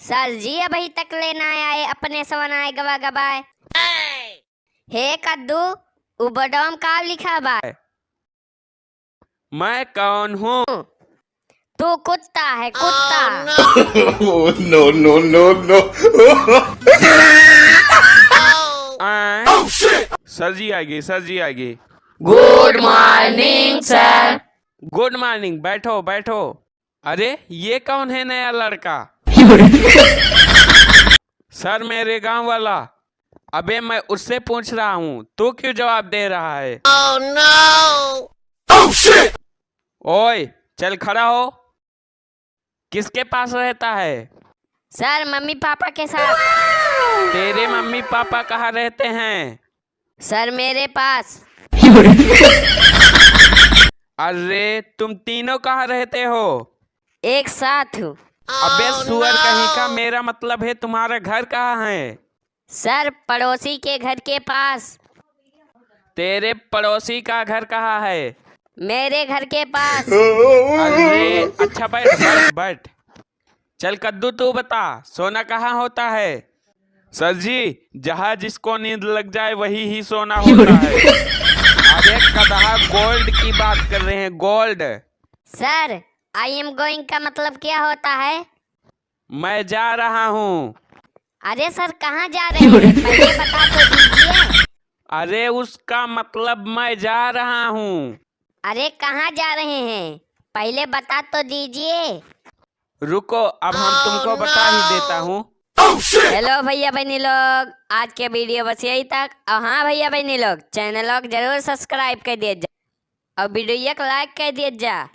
Sir जी अभी तक लेना आए अपने सवनाए गवा गवाए। हे कद्दू उबडोम का लिखा बा? मैं कौन हूँ? तू कुत्ता है कुत्ता। Oh, no, no, no, no. Sir ji आगे, सर जी आगे। Good morning sir. Good morning, बैठो बैठो। अरे ये कौन है नया लड़का? सर मेरे गांव वाला। अबे मैं उससे पूछ रहा हूँ, तू क्यों जवाब दे रहा है? Oh no! ओए चल खड़ा हो। किसके पास रहता है? सर मम्मी पापा के साथ। तेरे मम्मी पापा कहाँ रहते हैं? सर मेरे पास। अरे तुम तीनों कहाँ रहते हो? एक साथ हूँ। अबे सुअर कहीं का, मेरा मतलब है तुम्हारा घर कहाँ है? सर पड़ोसी के घर के पास। तेरे पड़ोसी का घर कहाँ है? मेरे घर के पास। अरे अच्छा बैठ बैठ बैठ। चल कद्दू तू बता, सोना कहाँ होता है? सर जी जहाँ जिसको नींद लग जाए वही ही सोना होता है। अरे कदहा गोल्ड की बात कर रहे हैं, gold. Sir I am going का मतलब क्या होता है? मैं जा रहा हूँ। अरे सर कहाँ जा रहे हैं पहले बता तो दीजिए। अरे उसका मतलब मैं जा रहा हूँ। अरे कहाँ जा रहे हैं पहले बता तो दीजिए। रुको अब हम तुमको बता ही देता हूँ। हेलो भैया बहनी लोग, आज के वीडियो बस यही तक। और हाँ भैया बहनी लोग, चैनल को जरूर सब्सक्राइब कर दिए जा और वीडियो को लाइक कर दिए जा।